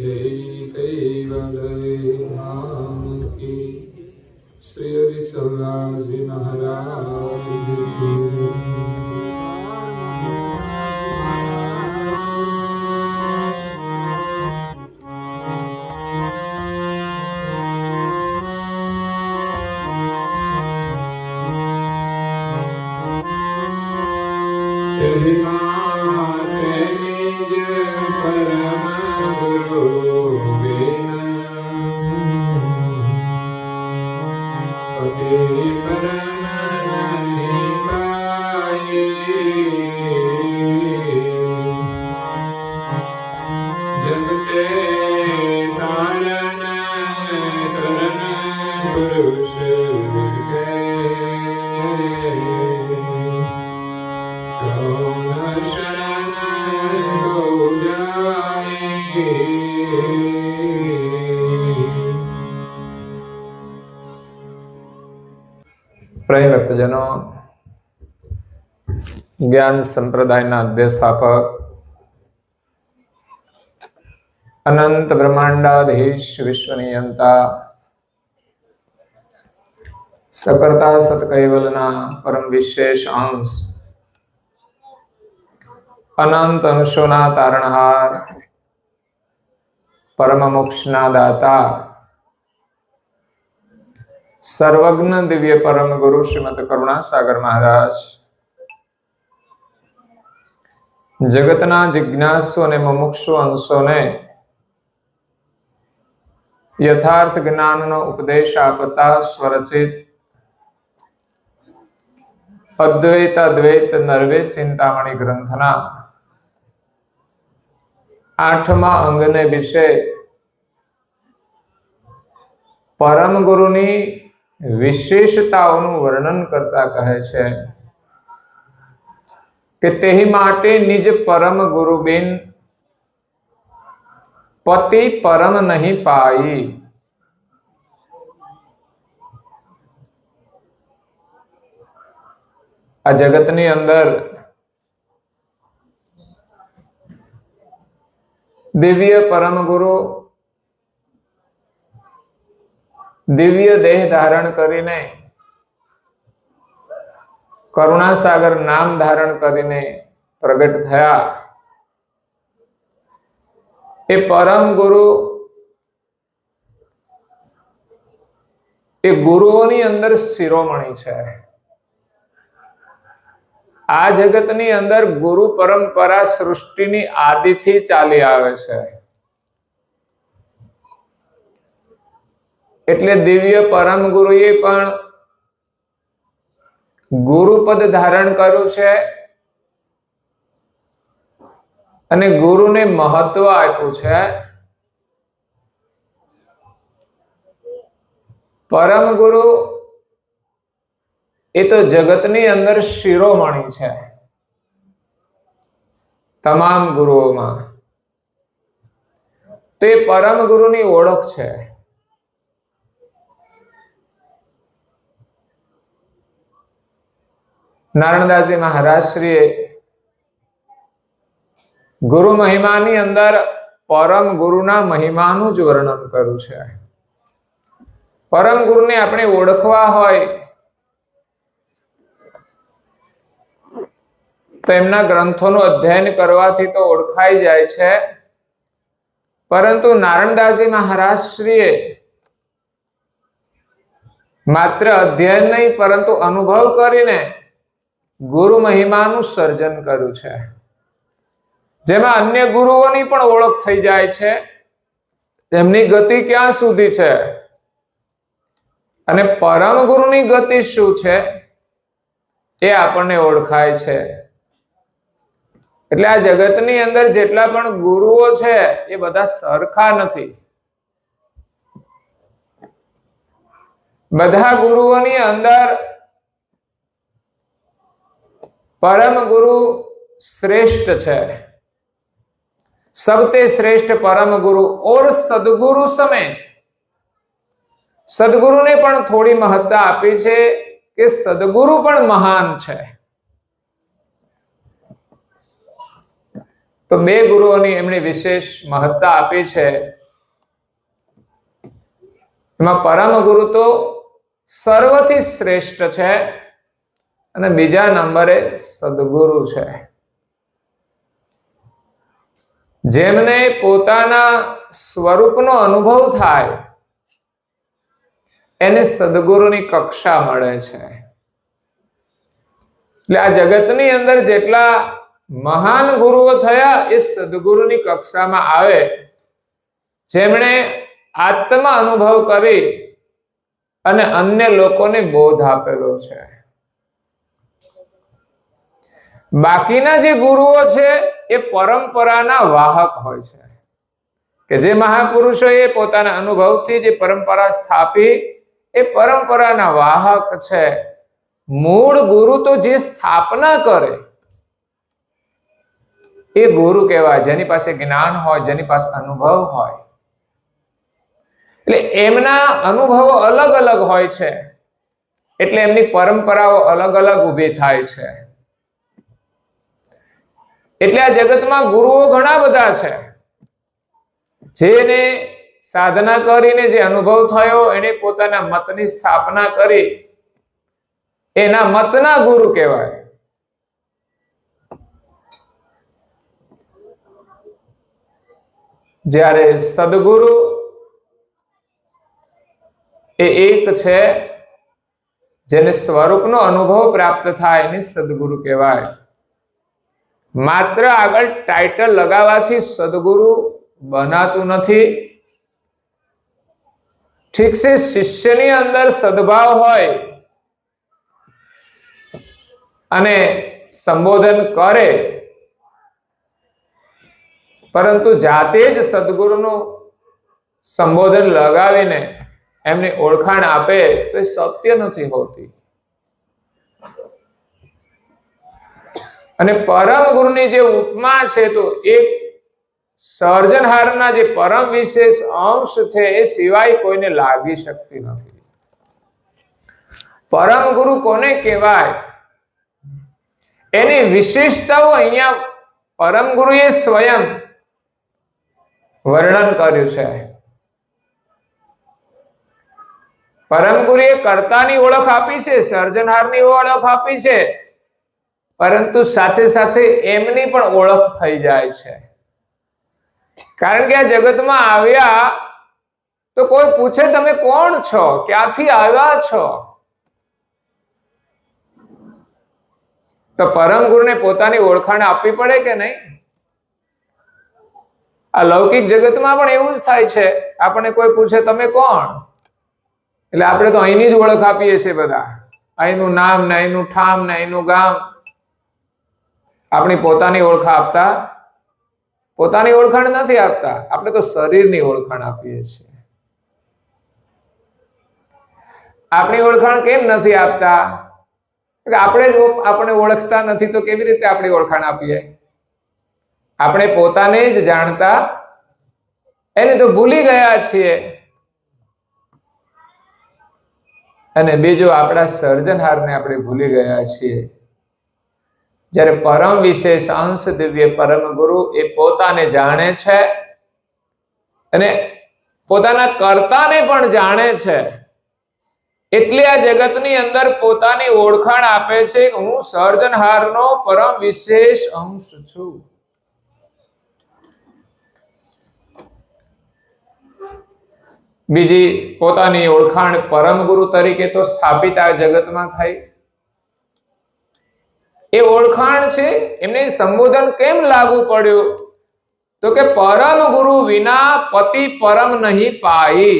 जय कैवल नाम की। श्री हरिचंद्रदास जी महाराज की। प्रिय भक्तजनों, ज्ञान संप्रदायना अध्यस्थापक अनंत ब्रह्मांडाधीश विश्वनियंता सकर्ता सतकैवलना परम विशेष अंश अनंत अंशोना तारणहार परम मोक्षना दाता सर्वज्ञ दिव्य परम गुरु श्रीमद करुणा सागर महाराज, जगतना जिज्ञासु अने मुमुक्षु अंशोने यथार्थ ज्ञाननो उपदेश आपता स्वरचित अद्वैत अद्वैत नर्वैत चिंतामणि ग्रंथना 8मा अंगने विषय परम गुरुनी विशेषताओનું વર્ણન કરતા કહે છે કે તેહી માટે નિજ પરમ ગુરુ બિન પતિ પરમ નહીં પાઈ। આ જગતની અંદર દિવ્ય પરમ ગુરુ दिव्य देह धारण करीने करुणासागर नाम धारण करीने प्रगट थया। ए परम गुरु ए गुरुओनी अंदर शिरोमणि छे। आ जगतनी अंदर गुरु परंपरा सृष्टिनी आदिथी चाली आवे छे। એટલે દિવ્ય પરમ ગુરુએ પણ ગુરુપદ ધારણ કર્યું છે અને ગુરુને મહત્વ આપ્યું છે। પરમ ગુરુ એ તો જગતની અંદર શિરોમણિ છે તમામ ગુરુઓમાં। તે પરમ ગુરુની ઓળખ છે। નારણદાસજી મહારાજ શ્રીએ ગુરુ મહિમાની અંદર પરમ ગુરુના મહિમાનું જ વર્ણન કર્યું છે। પરમ ગુરુને આપણે ઓળખવા હોય તો એમના ગ્રંથોનું અધ્યયન કરવાથી તો ઓળખાઈ જાય છે, પરંતુ નારણદાસજી મહારાજ શ્રીએ માત્ર અધ્યયન નહીં પરંતુ અનુભવ કરીને गुरु महिमानु सर्जन कर्यु छे, जेमां अन्य गुरुओनी पण ओळख थई जाय छे, तेमनी गति क्यां सुधी छे अने परम गुरुनी गति शुं छे ए आपणे ओळखाय छे। એટલે આ જગતની અંદર જેટલા પણ ગુરુઓ છે એ બધા સરખા નથી। બધા ગુરુઓની અંદર परम गुरु श्रेष्ठ है। सबते श्रेष्ठ परम गुरु और सदगुरु समेत सदगुरु ने पण थोड़ी महत्ता आपी छे कि सदगुरु पण महान छे। તો બે ગુરુઓની એમણે વિશેષ મહત્તા આપી છે. એમાં પરમ ગુરુ તો સર્વથી શ્રેષ્ઠ છે અને બીજા નંબરે સદગુરુ છે. જેમને પોતાના સ્વરૂપનો અનુભવ થાય એને સદગુરુની કક્ષા મળે છે. એટલે આ જગતની અંદર જેટલા મહાન ગુરુઓ થયા એ સદગુરુની કક્ષામાં આવે, જેમણે આત્મ અનુભવ કરી અને અન્ય લોકોને બોધ આપેલો છે. બાકીના જે ગુરુઓ છે એ પરંપરાના વાહક હોય છે, કે જે મહાપુરુષોએ પોતાના અનુભવથી જે પરંપરા સ્થાપી એ પરંપરાના વાહક છે. મૂળ ગુરુ તો જે સ્થાપના કરે એ ગુરુ કહેવાય, જેની પાસે જ્ઞાન હોય, જેની પાસે અનુભવ હોય. એટલે એમના અનુભવો અલગ અલગ હોય છે, એટલે એમની પરંપરાઓ અલગ અલગ ઊભી થાય છે. એટલે આ જગતમાં ગુરુઓ ઘણા બધા છે. જેને સાધના કરીને જે અનુભવ થયો એને પોતાના મતની સ્થાપના કરી, એના મતના ગુરુ કહેવાય. જ્યારે સદગુરુ એ એક છે, જેને સ્વરૂપનો અનુભવ પ્રાપ્ત થાય એને સદગુરુ કહેવાય. માત્ર આગળ ટાઇટલ લગાવવાથી સદગુરુ બનાતું નથી. ઠીક છે, શિષ્યની અંદર સદભાવ હોય અને સંબોધન કરે, પરંતુ જાતે જ સદગુરુનું સંબોધન લગાવીને એમની ઓળખાણ આપે તો એ સત્ય નથી હોતી. અને પરમ ગુરુની જે ઉપમા છે તો એક સર્જનહારના જે પરમ વિશેષ અંશ છે એ સિવાય કોઈને લાગી શકતી નથી. પરમ ગુરુ કોને કહેવાય એની વિશેષતાઓ અહીંયા પરમ ગુરુએ સ્વયં વર્ણન કર્યું છે. પરમ ગુરુએ કર્તાની ઓળખ આપી છે, સર્જનહારની ઓળખ આપી છે, પરંતુ સાથે સાથે એમની પણ ઓળખ થઈ જાય છે. કારણ કે આ જગતમાં આવ્યા તો કોઈ પૂછે તમે કોણ છો, ક્યાંથી આવ્યા છો, તો પરમ ગુરુને પોતાની ઓળખાણ આપવી પડે કે નહીં? આ લૌકિક જગતમાં પણ એવું જ થાય છે. આપણને કોઈ પૂછે તમે કોણ, એટલે આપણે તો અહીંની જ ઓળખ આપીએ છીએ. બધા અહીંનું નામ ને અહીંનું ઠામ ને અહીંનું ગામ, આપણી પોતાની ઓળખ આપતા, પોતાની ઓળખાણ નથી આપતા. આપણે તો શરીરની ઓળખાણ આપીએ છીએ. આપણી ઓળખાણ કેમ નથી આપતા? આપણે જ આપણે ઓળખતા નથી તો કેવી રીતે આપણી ઓળખાણ આપીએ? આપણે પોતાને જ જાણતા એને તો ભૂલી ગયા છીએ. અને બીજું આપણા સર્જનહારને આપણે ભૂલી ગયા છીએ. જ્યારે પરમ વિશેષ અંશ દિવ્ય પરમ ગુરુ એ પોતાને જાણે છે અને પોતાના કર્તાને પણ જાણે છે, એટલે આ જગતની અંદર પોતાની ઓળખાણ આપે છે કે હું સર્જનહારનો પરમ વિશેષ અંશ છું. બીજી પોતાની ઓળખાણ પરમ ગુરુ તરીકે તો સ્થાપિત આ જગતમાં થઈ. એ ઓળખાણ છે એમને સંબોધન કેમ લાગુ પડ્યું? તો કે પરમ ગુરુ વિના પતિ પરમ નહીં પાઈ.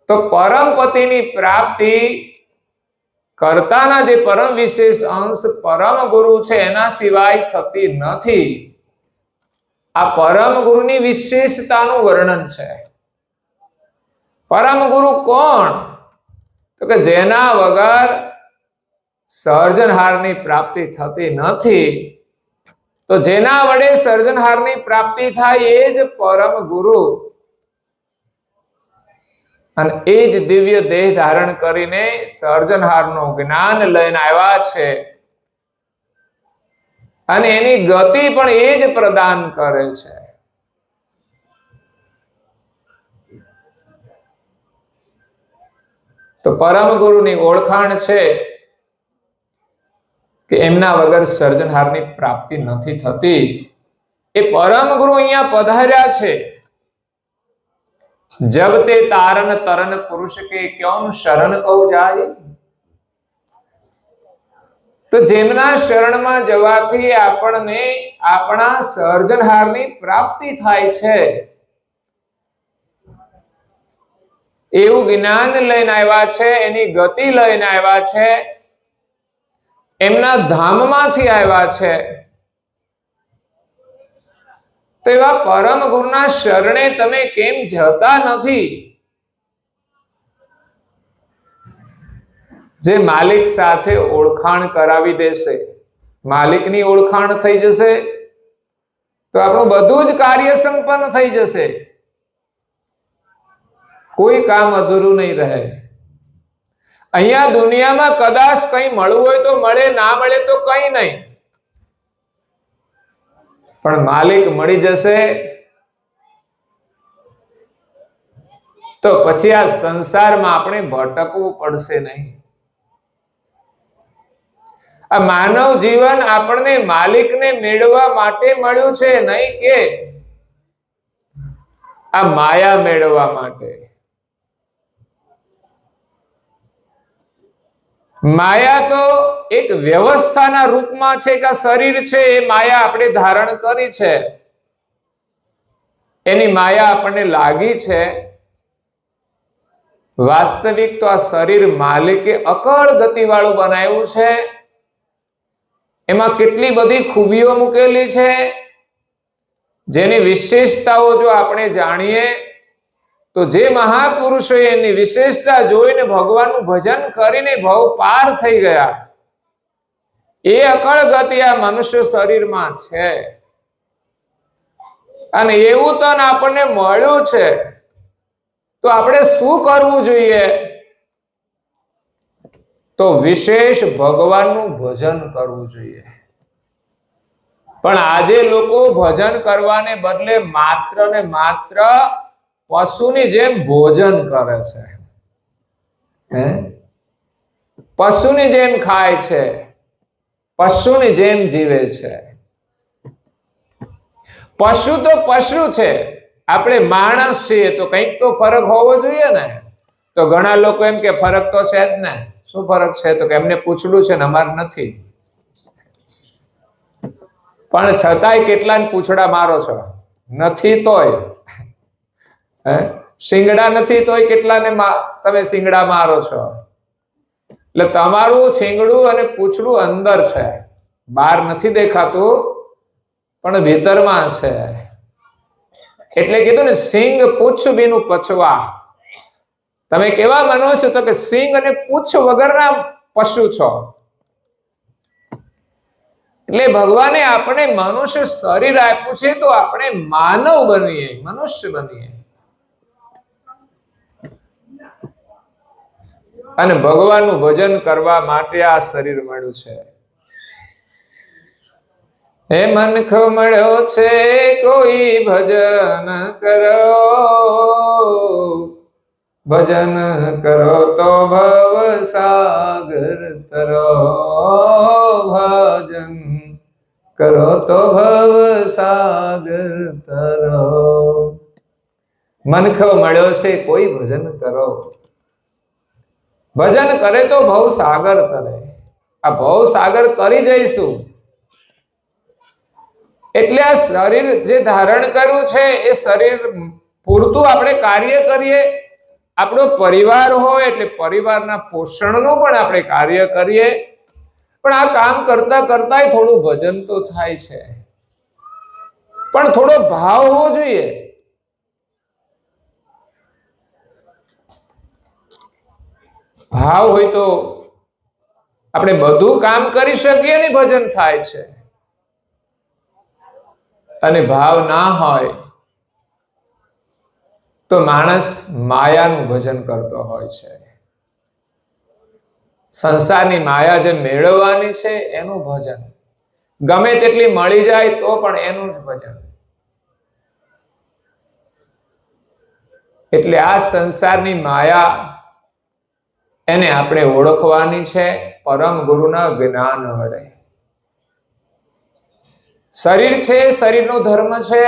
તો પરમ પતિની પ્રાપ્તિ કર્તાના જે પરમ વિશેષ અંશ પરમ ગુરુ છે એના સિવાય થતી નથી. આ પરમ ગુરુની વિશેષતાનું વર્ણન છે. પરમ ગુરુ કોણ? તો કે જેના વગર સર્જનહારની પ્રાપ્તિ થતી નથી. તો જેના વડે સર્જનહારની પ્રાપ્તિ થાય એ જ પરમ ગુરુ. અને એ જ દિવ્ય દેહ ધારણ કરીને સર્જનહારનું જ્ઞાન લઈને આવ્યા છે. અને એની ગતિ પણ એ જ પ્રદાન કરે છે. તો પરમ ગુરુની ઓળખાણ છે કે એમના વગર સર્જનહારની પ્રાપ્તિ નથી થતી. એ પરમ ગુરુ અહીંયા પધાર્યા છે. જબ તે તારન તરન પુરુષ કે ક્યોન શરણ કહું જાય. તો જેમના શરણમાં જવાથી આપણને આપણા સર્જનહારની પ્રાપ્તિ થાય છે, એવું જ્ઞાન લઈને આવ્યા છે, એની ગતિ લઈને આવ્યા છે, એમના ધામમાંથી આવ્યા છે. તો એવા પરમ ગુરુના શરણે તમે કેમ જતા નથી? જે માલિક સાથે ઓળખાણ કરાવી દેશે, માલિકની ઓળખાણ થઈ જશે તો આપણું બધું જ કાર્ય સંપન્ન થઈ જશે. કોઈ કામ અધૂરું નહીં રહે. અહીંયા દુનિયામાં કદાચ કંઈ મળવું હોય તો મળે, ના મળે તો કંઈ નહીં, પણ માલિક મળી જશે તો પછી આ સંસારમાં આપણે ભટકવું પડશે નહીં. આ માનવ જીવન આપણને માલિકને મેળવવા માટે મળ્યું છે, નહીં કે આ માયા મેળવવા માટે. માયા તો એક વ્યવસ્થાના રૂપમાં છે કે શરીર છે, એ માયા આપણે ધારણ કરી છે, એની માયા આપણને લાગી છે. વાસ્તવિક તો આ શરીર માલિકે અકળ ગતિ વાળું બનાવ્યું છે. એમાં કેટલી બધી ખૂબીઓ મૂકેલી છે, જેની વિશેષતાઓ જો આપણે જાણીએ તો જે મહાપુરુષોએ એની વિશેષતા જોઈને ભગવાનનું ભજન કરીને ભવ પાર થઈ ગયા, એ અકળ ગતિ આ મનુષ્ય શરીરમાં છે. અને એવું તન આપણને મળ્યું છે તો આપણે શું કરવું જોઈએ? તો વિશેષ ભગવાનનું ભજન કરવું જોઈએ. પણ આજે લોકો ભજન કરવાને બદલે માત્ર ને માત્ર પશુની જેમ ભોજન કરે છે, પશુની જેમ ખાય છે, પશુની જેમ જીવે છે. પશુ તો પશુ છે, આપણે માણસ છીએ તો કંઈક તો ફરક હોવો જોઈએ ને. તો ઘણા લોકો એમ કે ફરક તો છે જ ને. શું ફરક છે? તો કે એમને પૂછડું છે ને અમારે નથી. પણ છતાંય કેટલાને પૂછડા મારો છો? નથી તોય. શિંગડા નથી તોય કેટલાને તમે શિંગડા મારો છો. એટલે તમારું શિંગડું અને પૂછડું અંદર છે, બહાર નથી દેખાતું પણ ભીતરમાં છે. એટલે કીધું ને, સિંગ પૂછ બીનું પછવા. તમે કેવા માનો છો? તો કે સિંગ અને પૂછ વગરના પશુ છો. એટલે ભગવાને આપણે મનુષ્ય શરીર આપ્યું છે તો આપણે માનવ બનીએ, મનુષ્ય બનીએ. અને ભગવાનનું ભજન કરવા માટે આ શરીર મળ્યું છે. હે મનખો મળ્યો છે કોઈ ભજન કરો, ભજન કરો તો ભવ સાગર તરો, ભજન કરો તો ભવ સાગર તરો. મનખો મળ્યો છે કોઈ ભજન કરો, ભજન કરે તો ભવ સાગર તરે. આ ભવ સાગર તરી જઈશું. એટલે આ શરીર જે ધારણ કર્યું છે એ શરીર પૂરતું આપણે કાર્ય કરીએ. આપણો પરિવાર હોય એટલે પરિવારના પોષણનું પણ આપણે કાર્ય કરીએ. પણ આ કામ કરતા કરતા થોડું ભજન તો થાય છે, પણ થોડો ભાવ હોવો જોઈએ. ભાવ હોય તો આપણે બધું કામ કરી શકીએ ને ભજન થાય છે. અને ભાવ ના હોય તો માણસ માયાનું ભજન કરતો હોય છે. સંસારની માયા જે મેળવવાની છે એનું ભજન. ગમે તેટલી મળી જાય તો પણ એનું જ ભજન. એટલે આ સંસારની માયા એને આપણે ઓળખવાની છે પરમ ગુરુના જ્ઞાન વડે. શરીર છે, શરીરનો ધર્મ છે.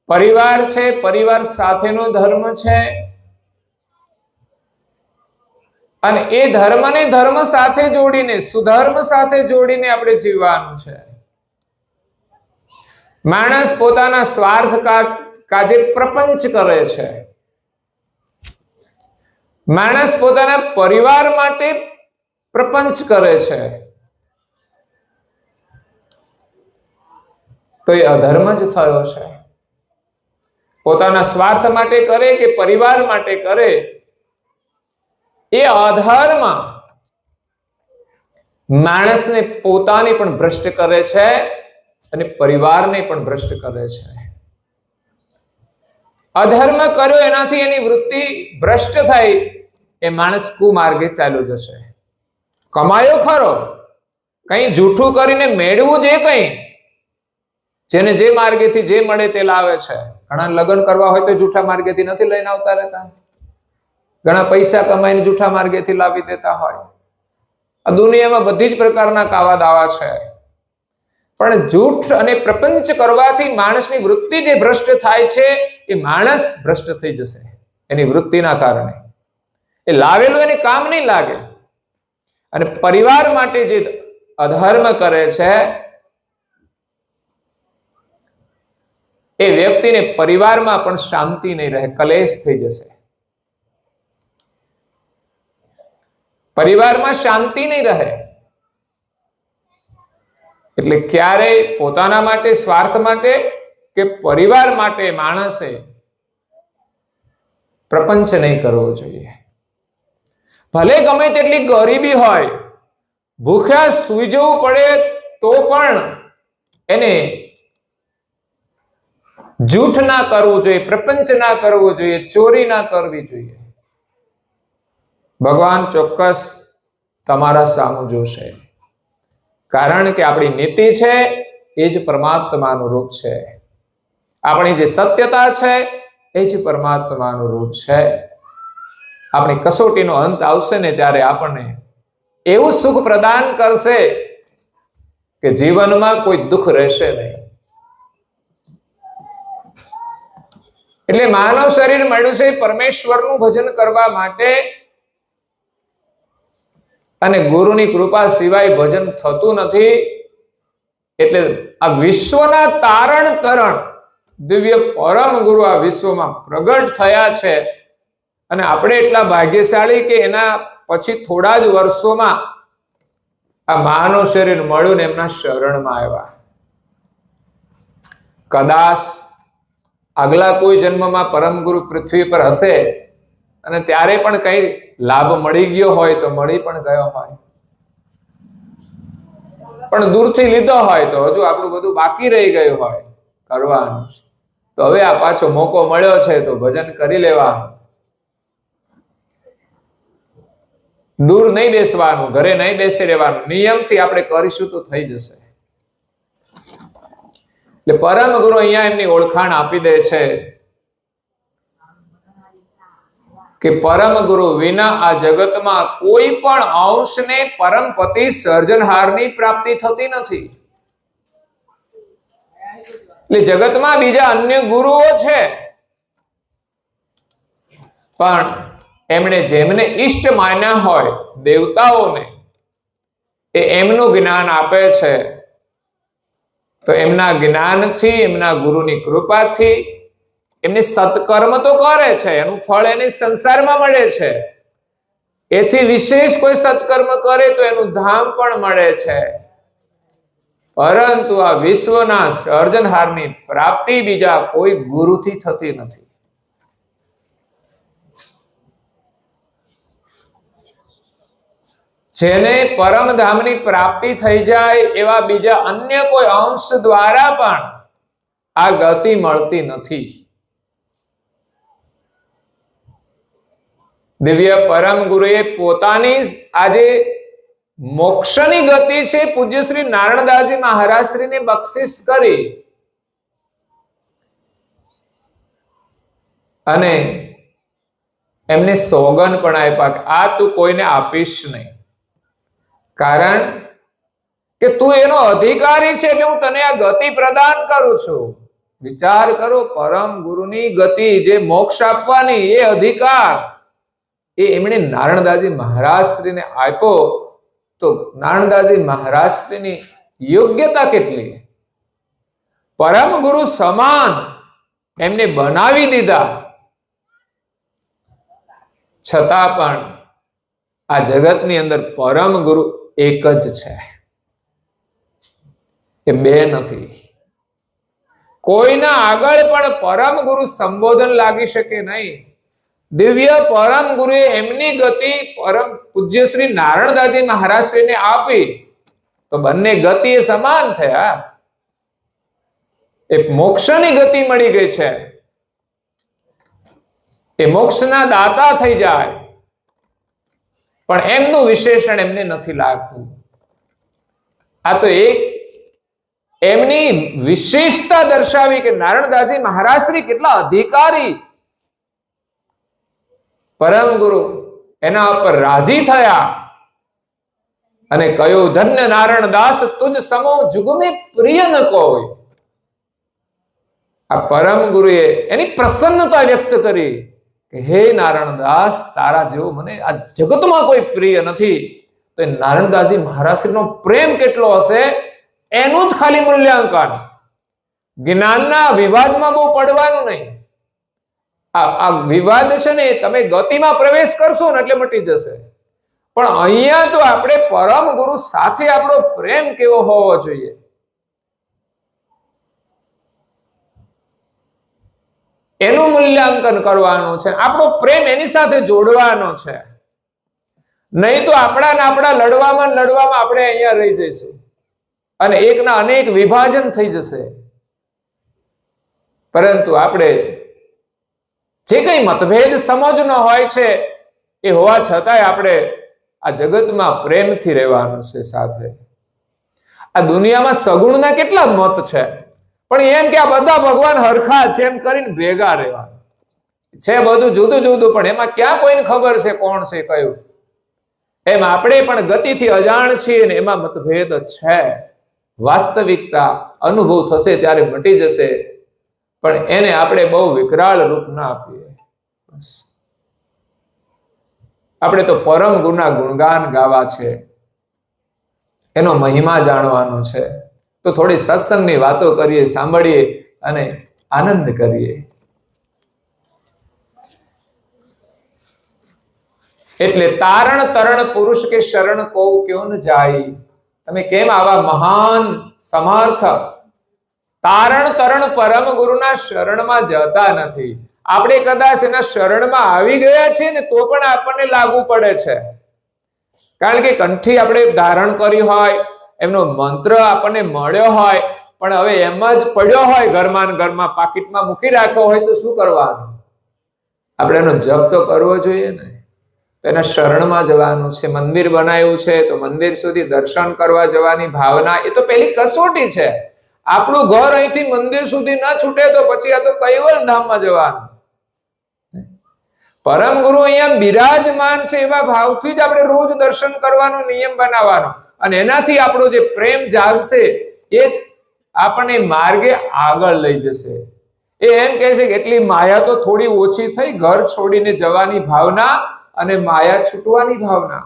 પરિવાર છે, પરિવાર સાથેનો ધર્મ છે. અને એ ધર્મને ધર્મ સાથે જોડીને, સુધર્મ સાથે જોડીને આપણે જીવવાનું છે. માણસ પોતાના સ્વાર્થ કાજે પ્રપંચ કરે છે. માણસ પોતાના પરિવાર માટે પ્રપંચ કરે છે, તો એ અધર્મ જ થયો છે. પોતાના સ્વાર્થ માટે કરે કે પરિવાર માટે કરે, એ અધર્મ માણસને પોતાને પણ ભ્રષ્ટ કરે છે અને પરિવારને પણ ભ્રષ્ટ કરે છે. અધર્મ કર્યો એનાથી એની વૃત્તિ ભ્રષ્ટ થઈ, એ માણસ કુમાર્ગે ચાલ્યો જશે. કમાયો ખરો, કઈ જૂઠું કરીને મેળવું જે કઈ, જેને જે માર્ગેથી જે મળે તે લાવે છે. ઘણા લગ્ન કરવા હોય તો જૂઠા માર્ગેથી નથી લઈને આવતા રહેતા. ઘણા પૈસા કમાઈને જૂઠા માર્ગેથી લાવી દેતા હોય. આ દુનિયામાં બધી જ પ્રકારના કાવા દાવા છે. પણ જૂઠ અને પ્રપંચ કરવાથી માણસની વૃત્તિ જે ભ્રષ્ટ થાય છે, એ માણસ ભ્રષ્ટ થઈ જશે એની વૃત્તિના કારણે. એ લાવેલું એને કામ નહીં લાગે. અને પરિવાર માટે જે અધર્મ કરે છે, એ વ્યક્તિને પરિવારમાં પણ શાંતિ નહીં રહે, કલેશ થઈ જશે. પરિવારમાં શાંતિ નહીં રહે. એટલે ક્યારેય પોતાના માટે, સ્વાર્થ માટે કે પરિવાર માટે માણસે પ્રપંચ નહીં કરવો જોઈએ. ભલે ગમે તેટલી ગરીબી હોય, ભૂખ્યા સૂઈ જવું પડે તો પણ એને જૂઠ ના કરવું જોઈએ, પ્રપંચ ના કરવું જોઈએ, ચોરી ના કરવી જોઈએ. ભગવાન ચોક્કસ તમારા સામું જોશે. કારણ કે આપણી નીતિ છે એ જ પરમાત્માનું રૂપ છે. આપણી જે સત્યતા છે એ જ પરમાત્માનું રૂપ છે. આપણી કસોટીનો અંત આવશે ને ત્યારે આપણને એવું સુખ પ્રદાન કરશે કે જીવનમાં કોઈ દુઃખ રહેશે નહીં. એટલે માનવ શરીર મળ્યું છે પરમેશ્વરનું ભજન કરવા માટે, અને ગુરુની કૃપા સિવાય ભજન થતું નથી. એટલે આ વિશ્વના તારણ તરણ દિવ્ય પરમ ગુરુ આ વિશ્વમાં પ્રગટ થયા છે. અને આપણે એટલા ભાગ્યશાળી કે એના પછી થોડા જ વર્ષોમાં આ માનવ શરીર મળ્યું ને એમના શરણમાં આવ્યા. કદાચ આગલા કોઈ જન્મમાં પરમ ગુરુ પૃથ્વી પર હશે અને ત્યારે પણ કઈ લાભ મળી ગયો હોય તો મળી પણ ગયો હોય, પણ દૂરથી લીધો હોય તો હજુ આપણું બધું બાકી રહી ગયું હોય કરવાનું. તો હવે આ પાછો મોકો મળ્યો છે તો ભજન કરી લેવાનું. દૂર નહીં બેસવાનું, ઘરે નહીં બેસી રહેવાનું. નિયમથી આપણે કરીશું તો થઈ જશે. એટલે પરમ ગુરુ અહીંયા એમની ઓળખાણ આપી દે છે કે પરમ ગુરુ વિના આ જગતમાં કોઈ પણ અંશને પરમપતિ સર્જનહારની પ્રાપ્તિ થતી નથી. એટલે જગતમાં બીજા અન્ય ગુરુઓ છે, પણ એમણે જેમને ઈષ્ટ માન્યા હોય દેવતાઓને, એ એમનું જ્ઞાન આપે છે. તો એમના જ્ઞાનથી, એમના ગુરુની કૃપાથી એમને સત્કર્મ તો કરે છે, એનું ફળ એને સંસારમાં મળે છે. એથી વિશેષ કોઈ સત્કર્મ કરે તો એનું ધામ પણ મળે છે. પરંતુ આ વિશ્વના સર્જનહારની પ્રાપ્તિ બીજા કોઈ ગુરુથી થતી નથી. જેને પરમધામની પ્રાપ્તિ થઈ જાય એવા બીજા અન્ય કોઈ અંશ દ્વારા પણ આ ગતિ મળતી નથી. દિવ્ય પરમ ગુરુએ પોતાની આજે મોક્ષની ગતિ છે પૂજ્ય શ્રી નારાયણદાસજી મહારાજશ્રીને બક્ષિસ કરી અને એમને સોગન પણ આપ્યા કે આ તું કોઈને આપીશ નહીં, કારણ કે તું એનો અધિકારી છે એટલે હું તને આ ગતિ પ્રદાન કરું છું. વિચાર કરો, પરમ ગુરુની ગતિ જે મોક્ષ આપવાની એ અધિકાર એ એમણે નારાયણદાસજી મહારાજશ્રીને આપ્યો, તો નારાયણદાસજી મહારાજશ્રીની યોગ્યતા કેટલી! પરમ ગુરુ સમાન એમને બનાવી દીધા, છતાં પણ આ જગતની અંદર પરમ ગુરુ એક જ છે, એ બે નથી. કોઈના આગળ પણ પરમ ગુરુ સંબોધન લાગી શકે નહીં. દિવ્ય પરમ ગુરુએ એમની ગતિ પરમ પૂજ્ય શ્રી નારાયણદાસજી મહારાજશ્રીને આપી, તો બંને ગતિ એ સમાન થયા. એક મોક્ષની ગતિ મળી ગઈ છે, એ મોક્ષના દાતા થઈ જાય, પણ એમનું વિશેષણ એમને નથી લાગતું. આ તો એક એમની વિશેષતા દર્શાવી કે નારાયણદાસજી મહારાજશ્રી કેટલા અધિકારી. પરમ ગુરુ એના ઉપર રાજી થયા અને કહ્યું, ધન્ય નારાયણદાસ તુજ સમો જુગમે પ્રિય ન કોઈ. આ પરમ ગુરુએ એની પ્રસન્નતા વ્યક્ત કરી કે હે નારાયણદાસ, તારા જેવો મને આ જગતમાં કોઈ પ્રિય નથી. તો નારાયણદાસજી મહારાજશ્રીનો પ્રેમ કેટલો હશે એનું જ ખાલી મૂલ્યાંકન. જ્ઞાનના વિવાદમાં બહુ પડવાનું નહીં. આ વિવાદ છે ને, તમે ગતિમાં પ્રવેશ કરશો ને એટલે મટી જશે. પણ અહીંયા તો આપણે પરમ ગુરુ સાથે આપણો પ્રેમ કેવો હોવો જોઈએ, એનું મૂલ્યાંકન કરવાનું છે. આપણો પ્રેમ એની સાથે જોડવાનો છે. નહીં તો આપણા લડવામાં આપણે અહીંયા રહી જઈશું અને એકના અનેક વિભાજન થઈ જશે. પરંતુ આપણે જે કઈ મતભેદ સમજનો હોય છે એ હોવા છતાંય આપણે આ જગતમાં પ્રેમથી રહેવાનું છે સાથે. આ દુનિયામાં સગુણના કેટલા મત છે, પણ એમ કે આ બધા ભગવાન હરખા છે એમ કરીને ભેગા રહેવાનું છે. બધું જુદું જુદું, પણ એમાં ક્યાં કોઈને ખબર છે કોણ છે કયું. એમ આપણે પણ ગતિથી અજાણ છીએ ને એમાં મતભેદ છે. વાસ્તવિકતા અનુભવ થશે ત્યારે મટી જશે, પણ એને આપણે બહુ વિકરાળ રૂપ ના આપીએ. બસ આપણે તો પરમ ગુરુના ગુણગાન ગાવા છે, એનો મહિમા જાણવાનો છે. તો થોડી સત્સંગની વાતો કરીએ, સાંભળીએ અને આનંદ કરીએ. એટલે તારણ તરણ પુરુષ કે શરણ કો ક્યો ન જાય. તમે કેમ આવા મહાન સમર્થ તારણ તરણ પરમ ગુરુના શરણમાં જતા નથી? આપણે કદાચ એના શરણમાં આવી ગયા છીએ ને તો પણ આપણને લાગુ પડે છે, કારણ કે કંઠી આપણે ધારણ કરી હોય, એમનો મંત્ર આપણને મળ્યો હોય, પણ હવે એમ જ પડ્યો હોય ઘરમાં પાકીટમાં મૂકી રાખ્યો હોય તો શું કરવાનું? આપણે એનો જપ તો કરવો જોઈએ ને. તો એના શરણમાં જવાનું છે. મંદિર બનાવ્યું છે તો મંદિર સુધી દર્શન કરવા જવાની ભાવના, એ તો પેલી કસોટી છે. આપણું ઘર અહીંથી મંદિર સુધી ના છૂટે તો પછી આ તો કૈવલ ધામમાં જવાનું. પરમ ગુરુ અહીંયા બિરાજમાન છે એવા ભાવથી જ આપણે રોજ દર્શન કરવાનો નિયમ બનાવવાનો, અને એનાથી આપણો જે પ્રેમ જાગશે એ જ આપણને માર્ગે આગળ લઈ જશે. એ એમ કહે છે કે એટલી માયા તો થોડી ઓછી થઈ, ઘર છોડીને જવાની ભાવના અને માયા છૂટવાની ભાવના,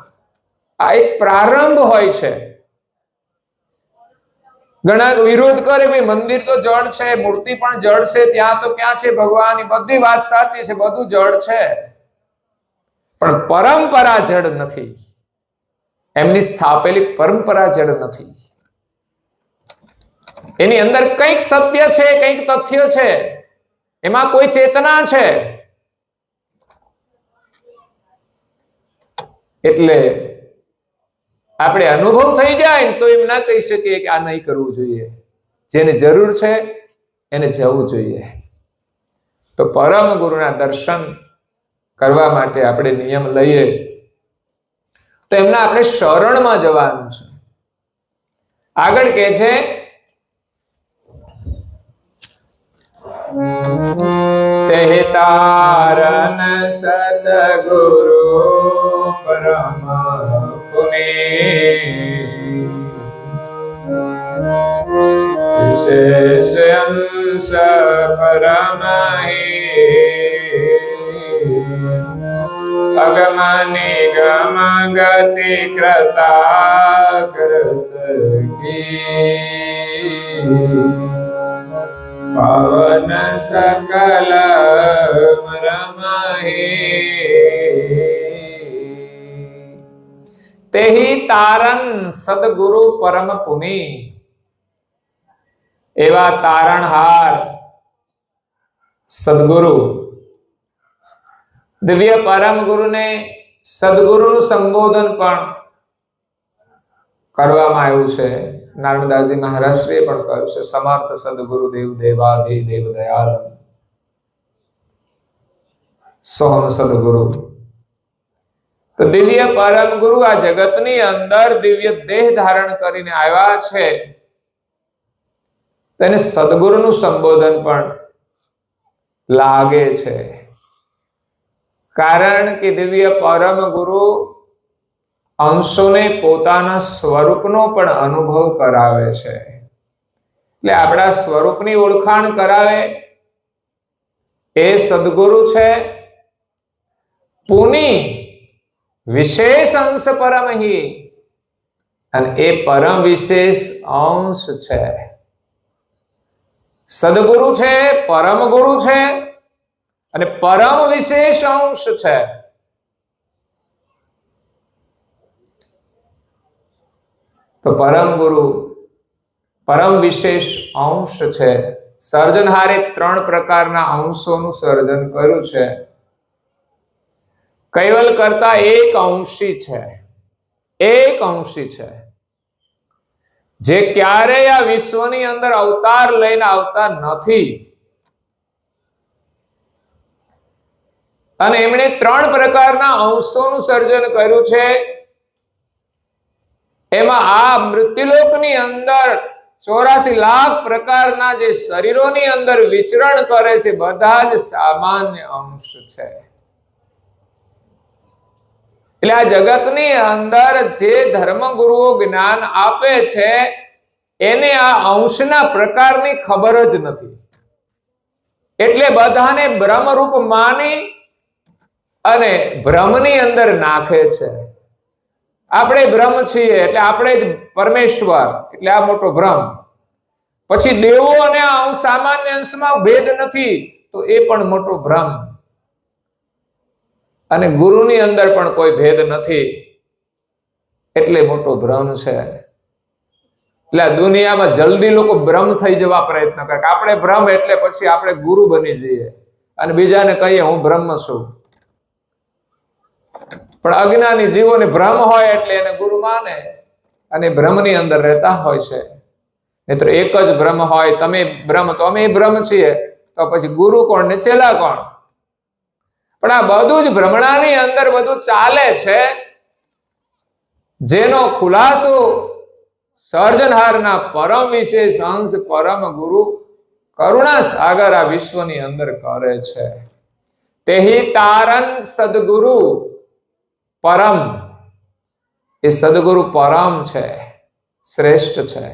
આ એક પ્રારંભ હોય છે. ઘણા વિરોધ કરે, ભાઈ મંદિર તો જળ છે, મૂર્તિ પણ જળ છે, ત્યાં તો ક્યાં છે ભગવાન? બધી વાત સાચી છે, બધું જળ છે, પણ પરંપરા જળ નથી. એમની સ્થાપેલી પરંપરા જળ નથી. એની અંદર કંઈક સત્ય છે, કંઈક તથ્ય છે, એમાં કોઈ ચેતના છે. એટલે આપણે અનુભવ થઈ જાય તો એમ ના કહી શકીએ કે આ નહીં કરવું જોઈએ. જેને જરૂર છે એને જવું જોઈએ. તો પરમ ગુરુના દર્શન કરવા માટે આપણે નિયમ લઈએ. તો એમના આપણે શરણમાં જવાનું છે. આગળ કે છે તે તારન સદગુરુ પરમ વિશેષ અંશ પરમ અગમ નિગમ ગતિ કરતા કરત પવન સકલ તેહી તારન સદગુરુ પરમ પુની. એવા તારણહાર સદગુરુ દિવ્ય પરમ ગુરુને સદગુરુનું સંબોધન પણ કરવામાં આવ્યું છે. નર્મદાજી મહારાજશ્રીએ પણ કહ્યું છે સમર્થ સદગુરુ દેવ દેવાધિ દેવ દયાલ સોહમ સદગુરુ. તો દિવ્ય પરમ ગુરુ આ જગતની અંદર દિવ્ય દેહ ધારણ કરીને આવ્યા છે. તેને સદગુરુનું સંબોધન પણ લાગે છે. કારણ કે દિવ્ય પરમ ગુરુ અંશોને પોતાના સ્વરૂપનો પણ અનુભવ કરાવે છે. એટલે આપણા સ્વરૂપની ઓળખાણ કરાવે એ સદગુરુ છે. પુની વિશેષ અંશ પરમહી, અને એ પરમ વિશેષ અંશ છે. સદગુરુ છે, પરમ ગુરુ છે અને પરમ વિશેષ અંશ છે. તો પરમ ગુરુ પરમ વિશેષ અંશ છે. સર્જનહારે 3 પ્રકારના અંશોનું સર્જન કર્યું છે. કૈવલ કરતા એક અંશી છે, એક અંશી છે જે ક્યારેય આ વિશ્વની અંદર અવતાર લઈને આવતા નથી. અને એમણે 3 પ્રકારના અંશોનું સર્જન કર્યું છે. એમાં આ મૃત્યુલોકની અંદર 84 લાખ પ્રકારના જે શરીરોની અંદર વિચરણ કરે છે બધા જ સામાન્ય અંશ છે. એટલે આ જગતની અંદર જે ધર્મગુરુઓ જ્ઞાન આપે છે એને આ અંશના પ્રકારની ખબર જ નથી. એટલે બધાને બ્રહ્મરૂપ માની અને ભ્રમની અંદર નાખે છે. આપણે બ્રહ્મ છીએ એટલે આપણે જ પરમેશ્વર, એટલે આ મોટો ભ્રમ. પછી દેવો અને આ સામાન્ય અંશમાં ભેદ નથી તો એ પણ મોટો ભ્રમ. અને ગુરુની અંદર પણ કોઈ ભેદ નથી એટલે મોટો ભ્રમ છે. એટલે આ દુનિયામાં જલ્દી લોકો ભ્રમ થઈ જવા પ્રયત્ન કરે કે આપણે ભ્રમ એટલે પછી આપણે ગુરુ બની જઈએ અને બીજાને કહીએ હું બ્રહ્મ છું. પણ અજ્ઞાની જીવોને ભ્રમ હોય એટલે એને ગુરુ માને અને ભ્રમની અંદર રહેતા હોય છે. મિત્રો એક જ બ્રહ્મ હોય, તમે બ્રહ્મ તો અમે બ્રહ્મ છીએ, તો પછી ગુરુ કોણ ને ચેલા કોણ? પણ આ બધું જ ભ્રમણાની અંદર બધું ચાલે છે, જેનો ખુલાસો સર્જનહારના પરમ વિશેષ અંશ પરમ ગુરુ કરુણા સાગર આ વિશ્વની અંદર કરે છે. તેહી તારન સદગુરુ પરમ. એ સદગુરુ પરમ છે, શ્રેષ્ઠ છે.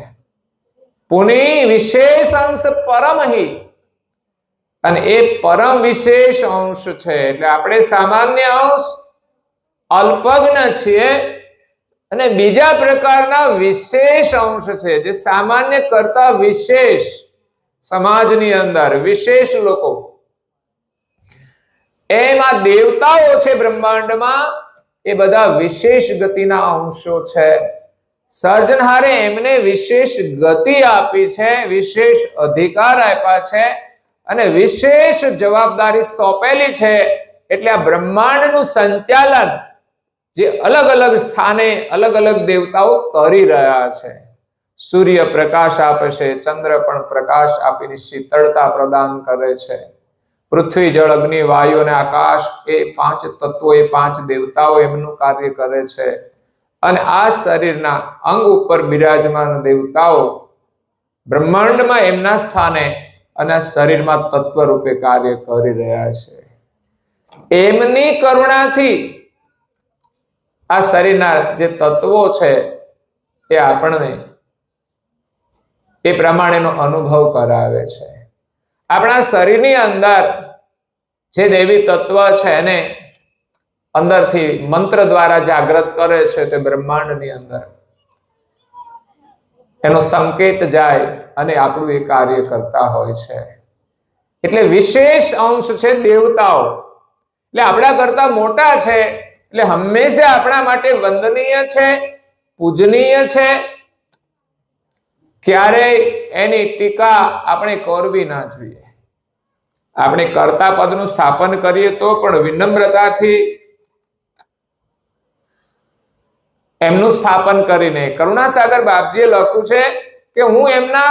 પુની વિશેષ અંશ પરમહી, અને એ પરમ વિશેષ અંશ છે. એટલે આપણે સામાન્ય અંશ અલ્પજ્ઞ છીએ અને બીજા પ્રકારના વિશેષ અંશ છે જે સામાન્ય કરતા વિશેષ, સમાજની અંદર વિશેષ લોકો. એમાં દેવતાઓ છે બ્રહ્માંડમાં, એ બધા વિશેષ ગતિના અંશો છે. સર્જનહારે એમને વિશેષ ગતિ આપી છે, વિશેષ અધિકાર આપ્યા છે અને વિશેષ જવાબદારી સોંપેલી છે. એટલે આ બ્રહ્માંડનું સંચાલન જે અલગ અલગ સ્થાને અલગ અલગ દેવતાઓ કરી રહ્યા છે. સૂર્ય પ્રકાશ આપે છે, ચંદ્ર પણ પ્રકાશ આપીને શીતળતા પ્રદાન કરે છે. પૃથ્વી, જળ, અગ્નિ, વાયુ અને આકાશ, એ 5 તત્વો, એ 5 દેવતાઓ એમનું કાર્ય કરે છે. અને આ શરીરના અંગ ઉપર બિરાજમાન દેવતાઓ બ્રહ્માંડમાં એમના સ્થાને અને શરીરમાં તત્વ રૂપે કાર્ય કરી રહ્યા છે. એમની કરુણાથી આ શરીરના જે તત્વો છે એ આપણને એ પ્રમાણેનો અનુભવ કરાવે છે. આપણા શરીરની અંદર જે દેવી તત્વ છે એને અંદરથી મંત્ર દ્વારા જાગૃત કરે છે. તે બ્રહ્માંડની અંદર એનો સંકેત જાય અને આપણું એ કાર્ય કરતા હોય છે. એટલે વિશેષ અંશ છે દેવતાઓ, એટલે આપણા કરતા મોટા છે, એટલે હંમેશા આપણા માટે વંદનીય છે, પૂજનીય છે. ક્યારેય એની ટીકા આપણે કરવી ના જોઈએ. આપણે કર્તા પદનું સ્થાપન કરીએ તો પણ વિનમ્રતાથી એમનું સ્થાપન કરીને. કરુણાસાગર બાપજીએ લખ્યું છે કે હું એમના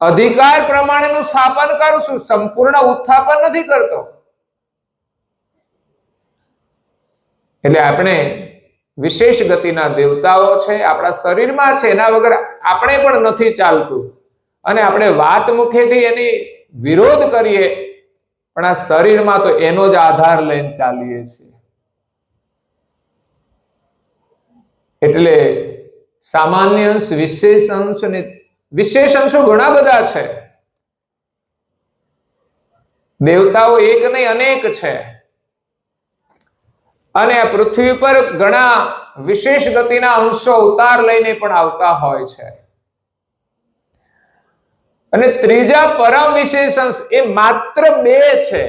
અધિકાર પ્રમાણેનું સ્થાપન કરું છું, સંપૂર્ણ ઉત્થાપન નથી કરતો. એટલે આપણે વિશેષ ગતિના દેવતાઓ છે, આપણા શરીરમાં છે, એના વગર આપણે પણ નથી ચાલતું. અને આપણે વાત મુખેથી એની વિરોધ કરીએ પણ આ શરીરમાં તો એનો જ આધાર લઈને ચાલીએ છીએ. એટલે સામાન્ય અંશ, વિશેષ અંશ અને વિશેષ અંશો ઘણા બધા છે. દેવતાઓ એક નહીં અનેક છે. અને આ પૃથ્વી પર ઘણા વિશેષ ગતિના અંશો અવતાર લઈને પણ આવતા હોય છે. અને ત્રીજા પરમ વિશેષ અંશ એ માત્ર 2 છે.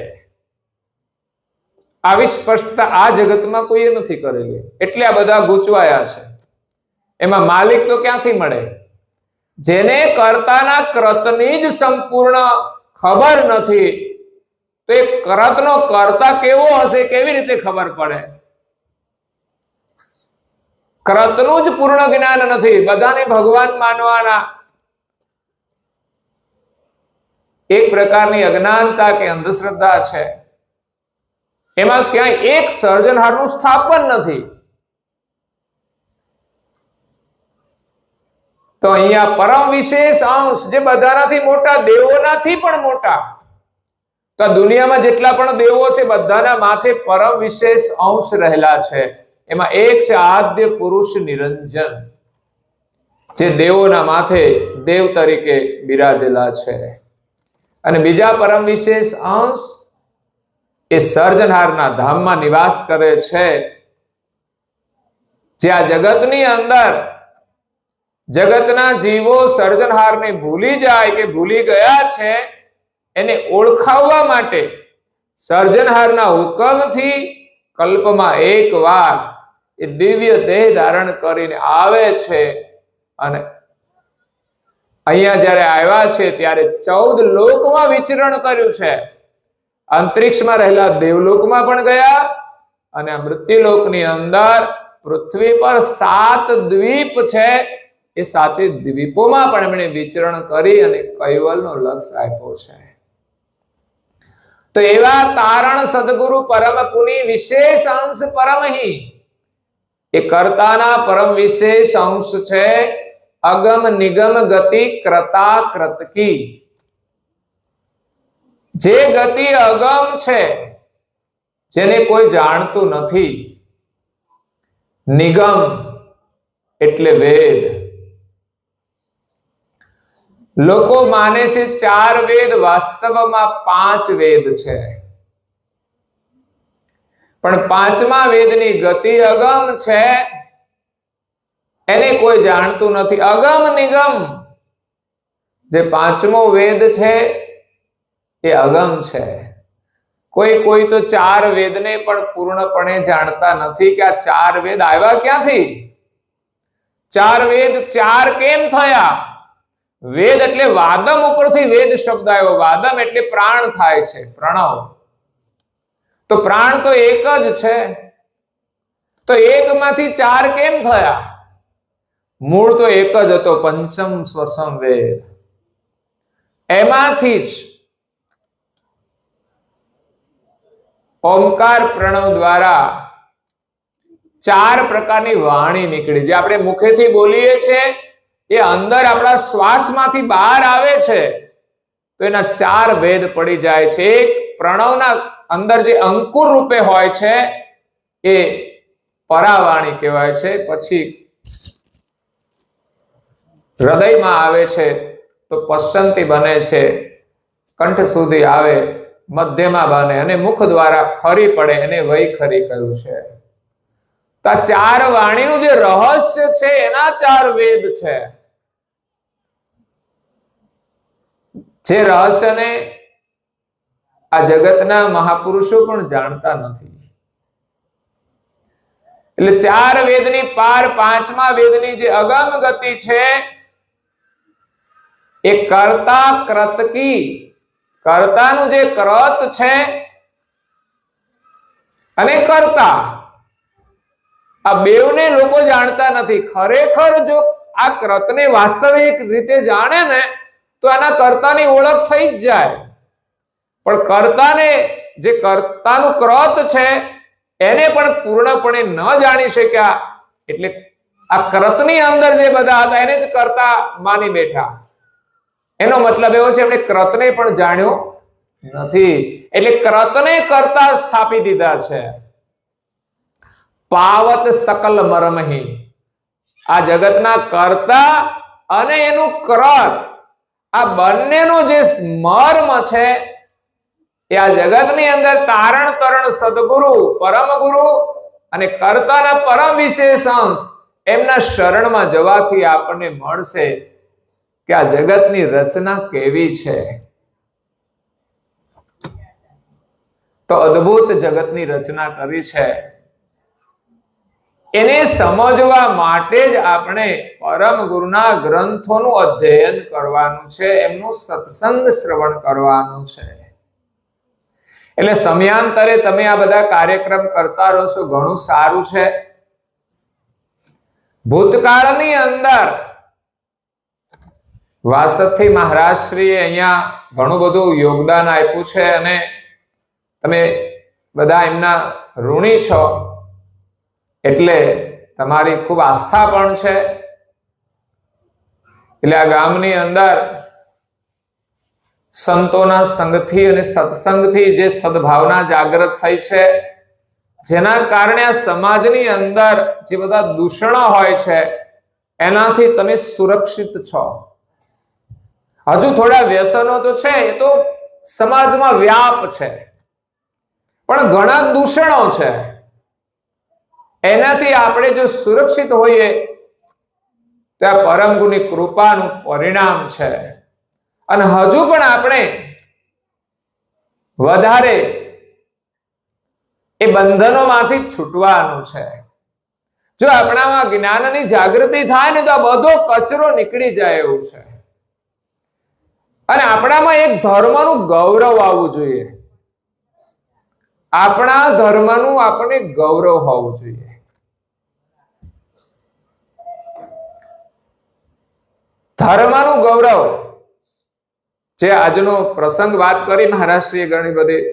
આવી સ્પષ્ટતા આ જગતમાં કોઈએ નથી કરેલી, એટલે આ બધા ગૂંચવાયા છે. એમાં માલિક તો ક્યાંથી મળે? જેને કર્તાના કર્તની જ સંપૂર્ણ ખબર નથી, તો એ કર્તનો કર્તા કેવો હશે કેવી રીતે ખબર પડે? કર્તનું જ પૂર્ણ જ્ઞાન નથી, બધાને ભગવાન માનવાના. એક પ્રકારની અજ્ઞાનતા કે અંધશ્રદ્ધા છે. એમાં ક્યાંય એક સર્જનહારનું સ્થાપન નથી. તો અહીંયા પરમ વિશેષ અંશ જે બધાનાથી મોટા, દેવોનાથી પણ મોટા. તો આ દુનિયામાં જેટલા પણ દેવો છે બધાના માથે પરમ વિશેષ અંશ રહેલા છે. એમાં એક છે આદ્ય પુરુષ નિરંજન, જે દેવોના માથે દેવ તરીકે બિરાજેલા છે. અને બીજા પરમ વિશેષ અંશ એ સર્જનહારના ધામમાં નિવાસ કરે છે. જે આ જગતની અંદર જગતના જીવો સર્જનહારને ભૂલી જાય કે ભૂલી ગયા છે, એને ઓળખાવવા માટે સર્જનહારના હુકમથી કલ્પમાં એકવાર એ દિવ્ય દેહ ધારણ કરીને આવે છે. અને અહીંયા જ્યારે આવ્યા છે ત્યારે 14 લોકમાં વિચરણ કર્યું છે. અંતરિક્ષમાં રહેલા દેવલોકમાં પણ ગયા, અને આ મૃત્યુલોકની અંદર પૃથ્વી પર 7 દ્વીપ છે. એ 7 દ્વીપોમાં પણ એમણે વિચરણ કરી અને કૈવલનો લક્ષ્ય આપ્યો છે. તો એવા તારણ સદગુરુ પરમ પુની વિશેષ અંશ પરમહી, એ કર્તાના પરમ વિશેષ અંશ છે. અગમ નિગમ ગતિ ક્રતા કૃતકી, જે ગતિ અગમ છે, જેને કોઈ જાણતું નથી. નિગમ એટલે વેદ. લોકો માને છે 4 વેદ, વાસ્તવમાં 5 વેદ છે. પણ 5મા વેદની ગતિ અગમ છે, એને કોઈ જાણતું નથી. અગમ નિગમ, જે 5મો વેદ છે એ અગમ છે. કોઈ તો 4 વેદને પણ પૂર્ણપણે જાણતા નથી કે આ 4 વેદ આવ્યા ક્યાંથી? 4 વેદ 4 કેમ થયા? વેદ એટલે વાદમ ઉપરથી વેદ શબ્દ આવ્યો. વાદમ એટલે પ્રાણ થાય છે, પ્રણવ. તો પ્રાણ તો એક જ છે, તો એકમાંથી 4 કેમ થયા? મૂળ તો એક જ હતો, પંચમ સ્વસમ વેદ. એમાંથી જ ઓમકાર પ્રણવ દ્વારા ચાર પ્રકારની વાણી નીકળી. જે આપણે મુખેથી બોલીએ છીએ એ અંદર આપણા શ્વાસમાંથી બહાર આવે છે તો એના ચાર ભેદ પડી જાય છે. એક પ્રણવના અંદર જે અંકુર રૂપે હોય છે એ પરાવાણી કહેવાય છે. પછી હૃદયમાં આવે છે તો પશ્ચંતી બને છે, કંઠ સુધી આવે, મધ્યમાં બને અને મુખ દ્વારા ખરી પડે, એને વૈખરી કહ્યું છે. તો આ ચાર વાણીનું જે રહસ્ય છે એના ચાર વેદ છે. જે રહસ્યને આ જગતના મહાપુરુષો પણ જાણતા નથી. એટલે ચાર વેદની પાર પાંચમા વેદની જે અગમ ગતિ છે એ કર્તા કર્તકી, કર્તાનું જે કર્ત છે અને કર્તા, આ બેવને લોકો જાણતા નથી. ખરેખર જો આ કર્તને વાસ્તવિક રીતે જાણે ને તો આના કર્તાની ઓળખ થઈ જ જાય. પણ કર્તાને, જે કર્તાનું કર્ત છે એને પણ પૂર્ણપણે ન જાણી શક્યા એટલે આ કર્તની અંદર જે બધા હતા એને જ કર્તા માની બેઠા. એનો મતલબ એવો છે એમણે કર્તને પણ જાણ્યો નથી. એટલે કર્તને કર્તા સ્થાપી દીધા છે. પાવત સકલ મરમહી, આ જગતના કર્તા અને એનું કર્ત, આ બંનેનો જે મર્મ છે એ આ જગતની અંદર તારણ તરણ સદગુરુ, પરમ ગુરુ અને કર્તાના પરમ વિશેષ અંશ એમના શરણમાં જવાથી આપણને મળશે કે આ જગતની રચના કેવી છે. તો અદ્ભુત જગતની રચના કરી છે. એને સમજવા માટે જ આપણે પરમ ગુરુના ગ્રંથોનું અધ્યયન કરવાનું છે, એમનું સત્સંગ શ્રવણ કરવાનું છે. એટલે સમયાંતરે તમે આ બધા કાર્યક્રમ કરતા રહો, ઘણું સારું છે. ભૂતકાળની અંદર વાસદથી મહારાજ શ્રીએ અહીંયા ઘણું બધું યોગદાન આપ્યું છે અને તમે બધા એમના ઋણી છો એટલે તમારી ખૂબ આસ્થા પણ છે. એટલે આ ગામની અંદર સંતોના સંગથી અને સત્સંગથી જે સદભાવના જાગૃત થઈ છે, જેના કારણે આ સમાજની અંદર જે બધા દૂષણો હોય છે એનાથી તમે સુરક્ષિત છો. હજુ થોડા વ્યસનો તો છે, એ તો સમાજમાં વ્યાપ છે, પણ ઘણા દૂષણો છે. એનાથી આપણે જો સુરક્ષિત હોઈએ તો આ પરમ ગુરુની કૃપાનું પરિણામ છે. અને હજુ પણ આપણે વધારે એ બંધનોમાંથી છૂટવાનું છે. જો આપણામાં જ્ઞાનની જાગૃતિ થાય ને તો આ બધો કચરો નીકળી જાય એવું છે. અને આપણામાં એક ધર્મનું ગૌરવ આવવું જોઈએ. આપણા ધર્મનું આપણે ગૌરવ હોવું જોઈએ. ધર્મનું ગૌરવ, જે આજનો પ્રસંગ વાત કરી મહારાજશ્રીએ ઘણી બધી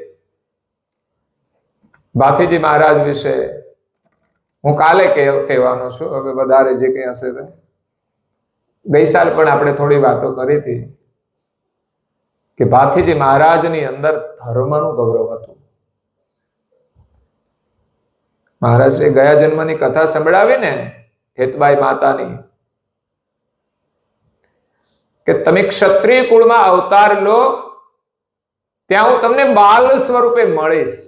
ભાથીજી મહારાજ વિશે, હું કાલે કહેવાનો છું. હવે વધારે જે કંઈ હશે તે ગઈ સાલ પણ આપણે થોડી વાતો કરી હતી કે ભાથીજી મહારાજની અંદર ધર્મનું ગૌરવ હતું. મહારાજશ્રીએ ગયા જન્મની કથા સંભળાવી ને હેતબાઈ માતાની, કે તમે ક્ષત્રિય કુળમાં અવતાર લો, ત્યાં હું તમને બાલ સ્વરૂપે મળીશ.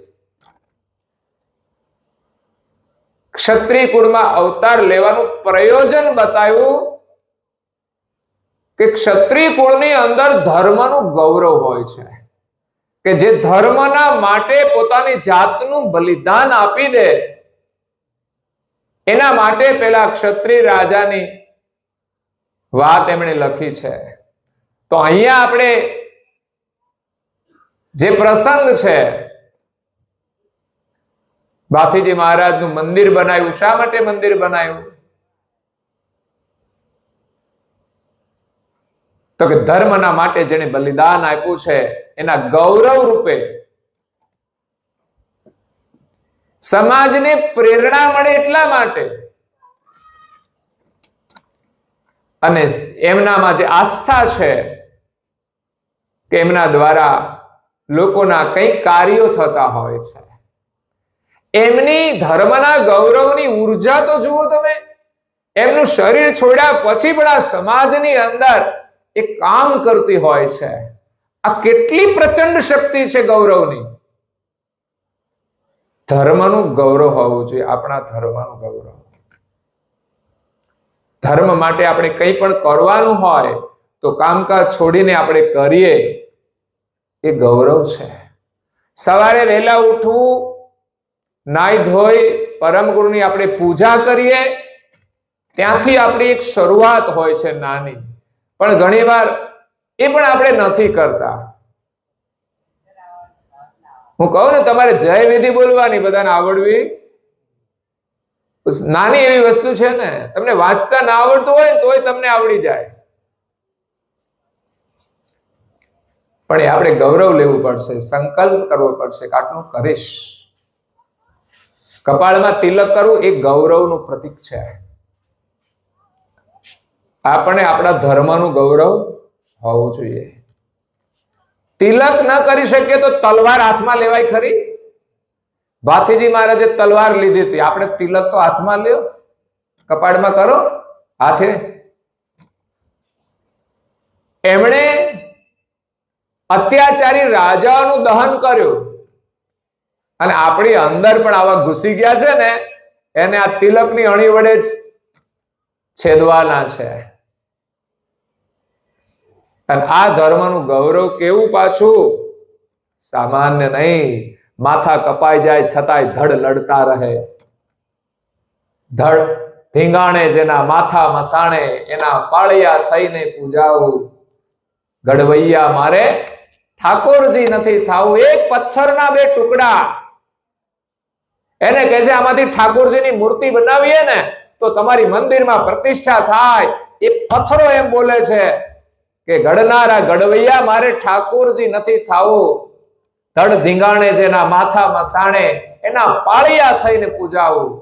ક્ષત્રિય કુળમાં અવતાર લેવાનું પ્રયોજન બતાવ્યું કે ક્ષત્રિય કુળની અંદર ધર્મનું ગૌરવ હોય છે, કે જે ધર્મના માટે પોતાની જાતનું બલિદાન આપી દે, એના માટે પેલા ક્ષત્રિય રાજાની વાત એમણે લખી છે. તો અહીંયા આપણે જે પ્રસંગ છે, ભાથીજી મહારાજનું મંદિર બનાવ્યું. શા માટે મંદિર બનાવ્યું? તો કે ધર્મના માટે જેને બલિદાન આપ્યું છે એના ગૌરવ રૂપે સમાજને પ્રેરણા મળે એટલા માટે, અને એમનામાં જે આસ્થા છે કે એમના દ્વારા લોકોના કંઈક કાર્યો થતા હોય છે, એમની ધર્મના ગૌરવની ઉર્જા તો જુઓ તમે. એમનું શરીર છોડ્યા પછી પણ આ સમાજની અંદર એક કામ કરતી હોય છે. આ કેટલી પ્રચંડ શક્તિ છે ગૌરવની. ધર્મનું ગૌરવ હોવું જોઈએ, આપણા ધર્મનું ગૌરવ. ધર્મ માટે આપણે કંઈ પણ કરવાનું હોય તો કામકાજ છોડીને આપણે કરીએ, એ ગૌરવ છે. સવારે વહેલા ઉઠવું, નાઈ ધોઈ પરમ ગુરુની આપણે પૂજા કરીએ, ત્યાંથી આપણી એક શરૂઆત હોય છે નાની. પણ ઘણીવાર એ પણ આપણે નથી કરતા. હું કહું ને, તમારે જય વિધિ બોલવાની બધાને આવડવી નાની એવી વસ્તુ છે ને. તમને વાંચતા ના આવડતું હોય ને તોય તમને આવડી જાય. પણ એ આપણે ગૌરવ લેવું પડશે, સંકલ્પ કરવો પડશે કે આટલું કરીશ. કપાળમાં તિલક કરવું એ ગૌરવનું પ્રતીક છે. આપણે આપણા ધર્મનું ગૌરવ હોવું જોઈએ. તિલક ન કરી શકીએ તો તલવાર હાથમાં લેવાય ખરી? ભાથીજી મહારાજે તલવાર લીધી હતી, આપણે તિલક તો હાથમાં લ્યો, કપાળમાં કરો હાથે. એમણે અત્યાચારી રાજાઓનું દહન કર્યું, અને આપણી અંદર પણ આવા ઘૂસી ગયા છે ને, એને આ તિલકની અણી વડે જ છેદવાના છે. અને આ ધર્મનું ગૌરવ કેવું પાછું સામાન્ય નહીં. માથા કપાઈ જાય છતાંય ધડ લડતા રહે. ધડ ધીંગાણે જેના માથા મસાણે, એના પાળિયા થઈને પૂજાવું. ગડવૈયા મારે ઠાકોરજી નથી થાવું. એક પથ્થરના બે ટુકડા, એને કહે છે આમાંથી ઠાકોરજીની મૂર્તિ બનાવીએ ને તો તમારી મંદિરમાં પ્રતિષ્ઠા થાય. એ પથ્થરો એમ બોલે છે કે ગડનારા ગડવૈયા મારે ઠાકોરજી નથી થાવું. ધડ ધીંગાણે જેના માથા મસાણે, એના પાળિયા થઈને પૂજાવું.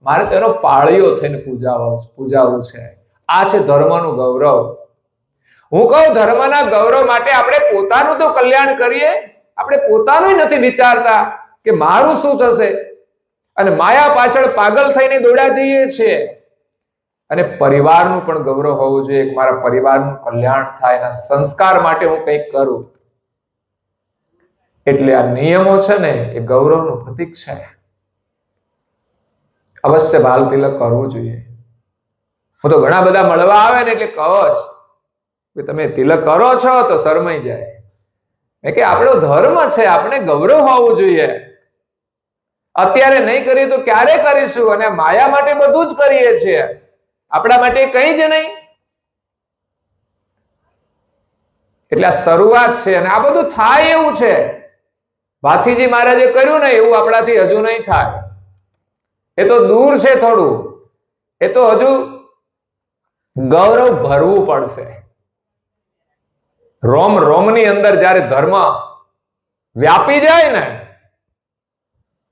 મારે તો એનો પાળિયો થઈને પૂજાવું છે. આ છે ધર્મનું ગૌરવ. હું કહું, ધર્મના ગૌરવ માટે આપણે પોતાનું તો કલ્યાણ કરીએ. આપણે પોતાનું નથી વિચારતા કે મારું શું થશે, અને માયા પાછળ પાગલ થઈને દોડ્યા જઈએ છીએ. અને પરિવારનું પણ ગૌરવ હોવું જોઈએ કે મારા પરિવારનું કલ્યાણ થાય, એના સંસ્કાર માટે હું કંઈક કરું. એટલે આ નિયમો છે ને એ ગૌરવનું પ્રતીક છે. અવશ્ય બાલ તિલક કરવું જોઈએ. હું તો ઘણા બધા મળવા આવે ને એટલે કહો જ તમે તિલક કરો છો તો શરમાઈ જાય. કે આપણો ધર્મ છે, આપણે ગૌરવ હોવું જોઈએ. અત્યારે નહીં કરીએ તો ક્યારે કરીશું? અને માયા માટે બધું જ કરીએ છીએ, આપણા માટે કંઈ જ નહીં. એટલે આ શરૂઆત છે, અને આ બધું થાય એવું છે. ભાથીજી મહારાજે કર્યું ને એવું આપણાથી હજુ નહીં થાય. એ તો દૂર છે થોડું. એ તો હજુ ગૌરવ ભરવું પડશે. રોમ રોમની અંદર જ્યારે ધર્મ વ્યાપી જાય ને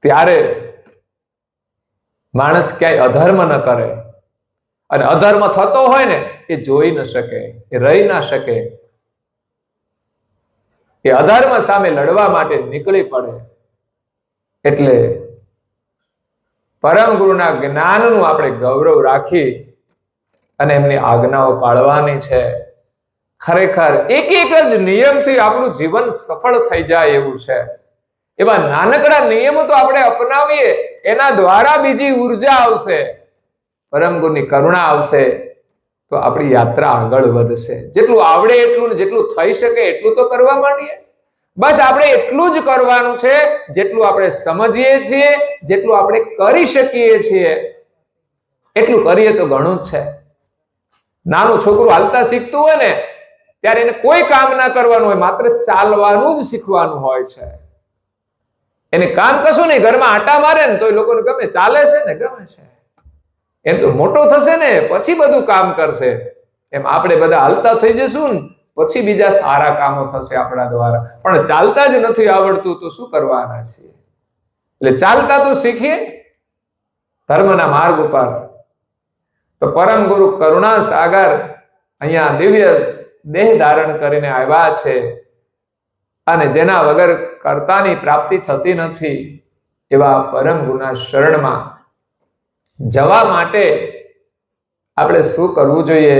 ત્યારે માણસ ક્યાંય અધર્મ ન કરે. અને અધર્મ થતો હોય ને એ જોઈ ન શકે, એ રહી ના શકે. એ અધર્મ સામે લડવા માટે નીકળી પડે. એટલે પરમ ગુરુના જ્ઞાનનું આપણે ગૌરવ રાખી અને એમની આજ્ઞાઓ પાળવાની છે. ખરેખર એક એક જ નિયમથી આપણું જીવન સફળ થઈ જાય એવું છે. એવા નાનકડા નિયમો તો આપણે અપનાવીએ, એના દ્વારા બીજી ઉર્જા આવશે, પરમ ગુરુની કરુણા આવશે, તો આપણી યાત્રા આગળ વધશે. જેટલું આવડે એટલું ને જેટલું થઈ શકે એટલું તો કરવા માંડીએ. બસ આપણે એટલું જ કરવાનું છે જેટલું આપણે સમજીએ છીએ, જેટલું આપણે કરી શકીએ છીએ એટલું કરીએ તો ઘણું જ છે. નાનું છોકરું હાલતા શીખતું હોય ને ત્યારે એને કોઈ કામ ના કરવાનું હોય, માત્ર ચાલવાનું જ શીખવાનું હોય છે. એને કામ કશું નહીં, ઘરમાં આટા મારે ને તો લોકોને ગમે, ચાલે છે ને ગમે છે. એમ તો મોટો થશે ને પછી બધું કામ કરશે. એમ આપણે બધા હાલતા થઈ જશું ને પછી બીજા સારા કામો થશે આપણા દ્વારા. પણ ચાલતા જ નથી આવડતું તો શું કરવાના છીએ? એટલે ચાલતા તો શીખીએ ધર્મના માર્ગ ઉપર. તો પરમ ગુરુ કરુણા સાગર અહીંયા દિવ્ય દેહ ધારણ કરીને આવ્યા છે અને જેના વગર કર્તાની પ્રાપ્તિ થતી નથી એવા પરમ ગુરુના શરણમાં જવા માટે આપણે શું કરવું જોઈએ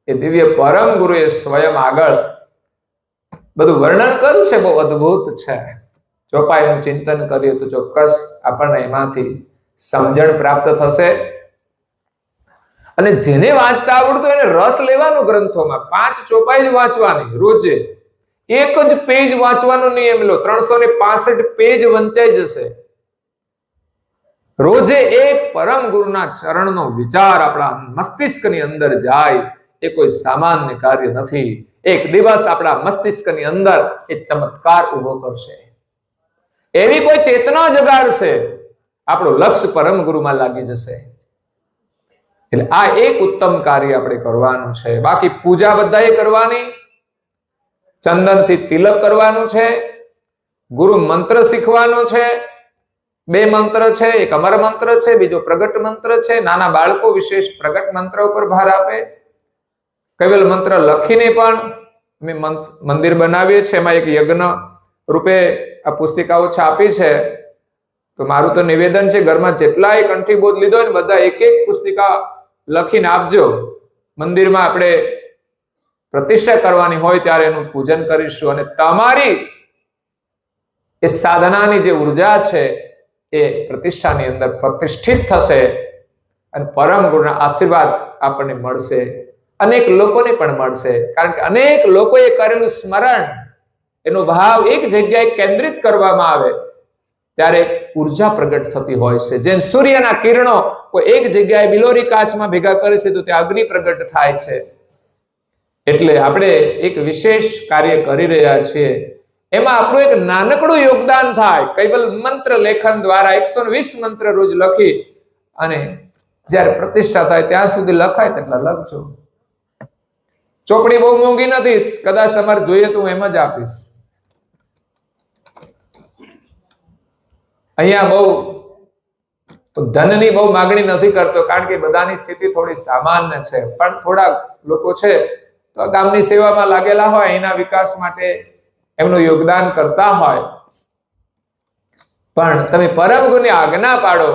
એ દિવ્ય પરમ ગુરુએ સ્વયં આગળ બધું વર્ણન કર્યું છે. બહુ અદ્ભુત છે. ચોપાઈનું ચિંતન કરીએ તો ચોક્કસ આપણને એમાંથી સમજણ પ્રાપ્ત થશે. અને જેને વાંચતા આવડતું એને રસ લેવાનો ગ્રંથોમાં. 5 ચોપાઈ જ વાંચવાની રોજે. એક જ પેજ વાંચવાનો નિયમ લો. 365 પેજ વંચાઈ જશે. રોજે એક પરમ ગુરુના ચરણનો વિચાર આપણા મસ્તિષ્કની અંદર જાય એ કોઈ સામાન્ય કાર્ય નથી. એક દિવસ આપણા મસ્તિષ્કની અંદર એ ચમત્કાર ઉભો કરશે. એવી કોઈ ચેતના જગાડશે, આપણું લક્ષ્ય પરમ ગુરુમાં લાગી જશે. એટલે આ એક ઉત્તમ કાર્ય આપણે કરવાનું છે. બાકી પૂજા બધાએ કરવાની, ચંદનથી તિલક કરવાનું છે, ગુરુ મંત્ર શીખવાનો છે. 2 મંત્ર છે, એક અમર મંત્ર છે, બીજો પ્રગટ મંત્ર છે. નાના બાળકો વિશેષ પ્રગટ મંત્ર ઉપર ભાર આપે. કૈવલ્ય મંત્ર લખીને પણ અમે મંદિર બનાવીએ છીએ. એમાં એક યજ્ઞ રૂપે આ પુસ્તિકાઓ છાપી છે. તો મારું તો નિવેદન છે, ઘરમાં જેટલાય કંઠીબોધ લીધો હોય ને બધા એક પુસ્તિકા લખીને આપજો. મંદિરમાં આપણે પ્રતિષ્ઠા કરવાની હોય ત્યારે એનું પૂજન કરીશું. અને તમારી એ સાધનાની જે ઉર્જા છે એ પ્રતિષ્ઠાની અંદર પ્રતિષ્ઠિત થશે અને પરમ ગુરુના આશીર્વાદ આપણને મળશે. અનેક લોકોને પણ મળશે. કારણ કે અનેક લોકોએ કરેલું સ્મરણ, એનો ભાવ એક જગ્યાએ કેન્દ્રિત કરવામાં આવે ત્યારે ઉર્જા પ્રગટ થતી હોય છે. જેમ સૂર્યના કિરણો કોઈ એક જગ્યાએ બિલોરી કાચમાં ભેગા કરે છે તો ત્યાં અગ્નિ પ્રગટ થાય છે. એટલે આપણે એક વિશેષ કાર્ય કરી રહ્યા છીએ. એમાં આપણું એક નાનકડું યોગદાન થાય. કૈવલ મંત્ર લેખન દ્વારા 120 મંત્ર રોજ લખી અને જ્યારે પ્રતિષ્ઠા થાય ત્યાં સુધી લખાય તેટલા લખજો. ચોપડી બહુ મોંઘી નથી, કદાચ તમારે જોઈએ તો હું એમ જ આપીશ. અહીંયા બહુ ધનની બહુ માગણી નથી કરતો, કારણ કે બધાની સ્થિતિ થોડી સામાન્ય છે. પણ થોડા લોકો છે તો ગામની સેવામાં લાગેલા હોય, એના વિકાસ માટે એમનું યોગદાન કરતા હોય. પણ તમે પરમ ગુરુની આજ્ઞા પાડો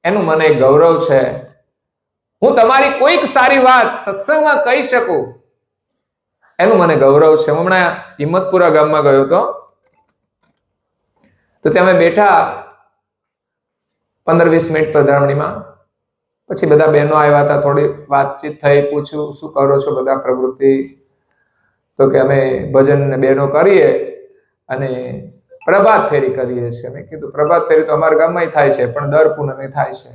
એનું મને ગૌરવ છે. હું તમારી કોઈક સારી વાત સત્સંગમાં કહી શકું એનું મને ગૌરવ છે. હું હમણાં હિંમતપુરા ગામમાં ગયો હતો, તો ત્યાં અમે બેઠા 15-20 મિનિટ પધરામણીમાં. પછી બધા બહેનો આવ્યા હતા, થોડી વાતચીત થઈ, પૂછ્યું શું કરો છો બધા પ્રવૃત્તિ? તો કે અમે ભજન ને બહેનો કરીએ અને પ્રભાત ફેરી કરીએ છીએ. મેં કીધું પ્રભાત ફેરી તો અમારા ગામમાં થાય છે, પણ દર પૂનમે થાય છે.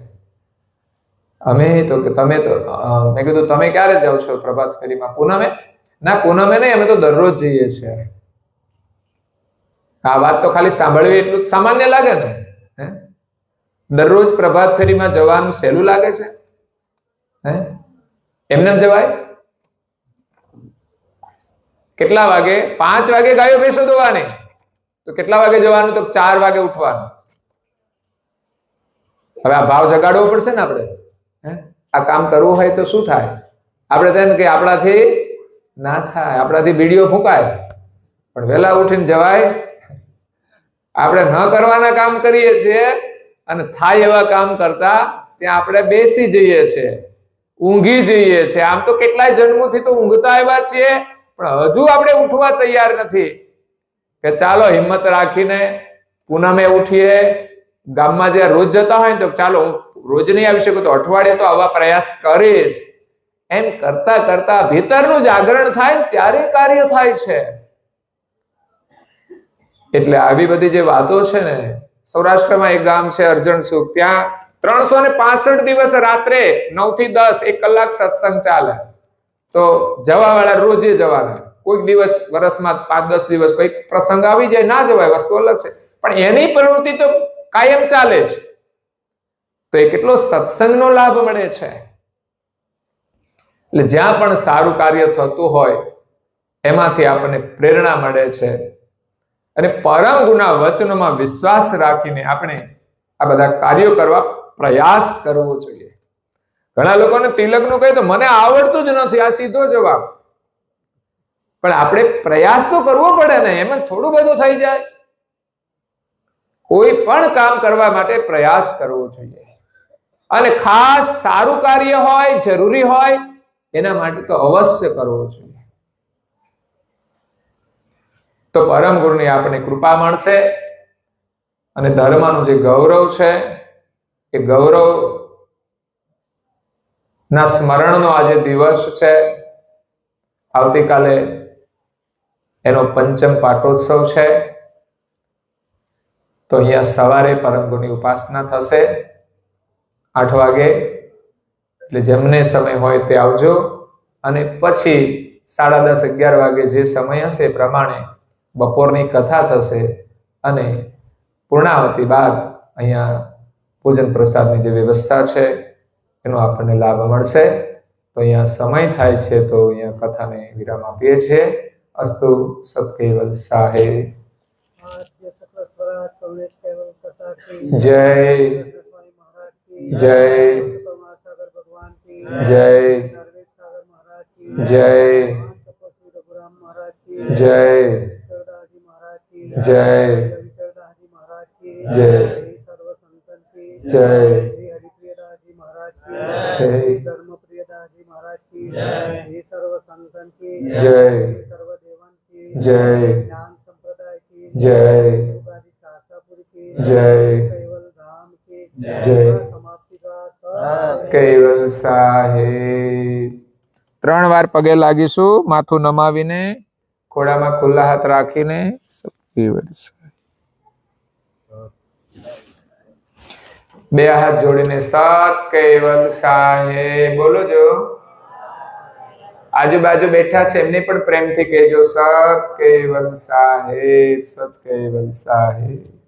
અમે તો કે તમે તો, મેં કીધું તમે ક્યારે જાઓ છો પ્રભાત ફેરીમાં? પૂનમે? ના પૂનમે નહીં, અમે તો દરરોજ જઈએ છીએ. આ વાત તો ખાલી સાંભળવી એટલું સામાન્ય લાગે ને. દરરોજ પ્રભાત ફેરીમાં જવાનું સહેલું લાગે છે? એમને જવાય? કેટલા વાગે? 5 વાગે ગાયો ભેંસો દોવાની, તો કેટલા વાગે જવાનું? તો 4 વાગે ઉઠવાનું. હવે આ ભાવ જગાડવો પડશે ને આપણે. આ કામ કરવું હોય તો શું થાય? આપણે તેમ કે આપણાથી ના થાય, આપણાથી બીડીઓ ફૂંકાય, પણ વહેલા ઉઠીને જવાય. આપણે ન કરવાના કામ કરીએ છીએ અને થાય એવા કામ કરતા ત્યાં આપણે બેસી જઈએ છીએ, ઊંઘી જઈએ છીએ. આમ તો કેટલાય જન્મોથી તો ઊંઘતા આવ્યા છીએ, પણ હજુ આપણે ઉઠવા તૈયાર નથી કે ચાલો હિંમત રાખીને પૂનમે ઉઠીએ. ગામમાં જે રોજ જતા હોય તો ચાલો રોજ નહીં આવી શકું તો અઠવાડિયે તો આવા પ્રયાસ કરીશ. એમ કરતા કરતા ભીતરનું જાગરણ થાય ત્યારે કાર્ય થાય છે. એટલે આવી બધી જે વાતો છે ને, સૌરાષ્ટ્રમાં એક ગામ છે અર્જણસુખ, ત્યાં 365 દિવસ રાત્રે 9 થી 10 1 કલાક સત્સંગ ચાલે. તો જવા વાળા રોજે જવાના. કોઈક દિવસ વર્ષમાં 5-10 દિવસ કઈક પ્રસંગ આવી જાય, ના જવાય, વસ્તુ અલગ છે, પણ એની પ્રવૃત્તિ તો કાયમ ચાલે છે. તો એ કેટલો સત્સંગનો લાભ મળે છે. એટલે જ્યાં પણ સારું કાર્ય થતું હોય એમાંથી આપણને પ્રેરણા મળે છે. અને પરમ ગુરુના વચનોમાં વિશ્વાસ રાખીને આપણે આ બધા કાર્યો કરવા પ્રયાસ કરવો જોઈએ. ઘણા લોકોને તિલકનું કહે તો મને આવડતું જ નથી, આ સીધો જવાબ. પણ આપણે પ્રયાસ તો કરવો પડે ને, એમ જ થોડું બધું થઈ જાય. કોઈ પણ કામ કરવા માટે પ્રયાસ કરવો જોઈએ. અને ખાસ સારું કાર્ય હોય, જરૂરી હોય, એના માટે તો અવશ્ય કરવો જોઈએ. તો પરમ ગુરુની આપણે કૃપા મળશે અને ધર્મનું જે ગૌરવ છે એ ગૌરવ ના સ્મરણનો આજે દિવસ છે. આવતીકાલે એનો પંચમ પાટોત્સવ છે. તો અહીંયા સવારે પરમ ગુરુની ઉપાસના થશે 8 વાગે. એટલે જેમને સમય હોય તે આવજો. અને પછી 10:30 11 વાગે જે સમય હશે એ પ્રમાણે બપોરની કથા થશે અને પૂર્ણાવતી બાદ અહીંયા પૂજન પ્રસાદની જે વ્યવસ્થા છે એનો આપણને લાભ મળશે. તો અહીંયા સમય થાય છે તો અહીંયા કથાને વિરામ આપીએ છીએ. અસ્તુ સત્કેવલ સાહે જય જય જય જય જય જય જય જય કૈવલ સાહેબ. 3 વાર પગે લાગીશું, માથું નમાવીને, ખોડામાં ખુલ્લા હાથ રાખીને. કૈવલ સાહેબ. 2 હાથ જોડીને સત કૈવલ સાહેબ બોલો. જો આજુબાજુ બેઠા છે એમને પણ પ્રેમથી કહેજો સત કૈવલ સાહેબ, સત કૈવલ સાહેબ.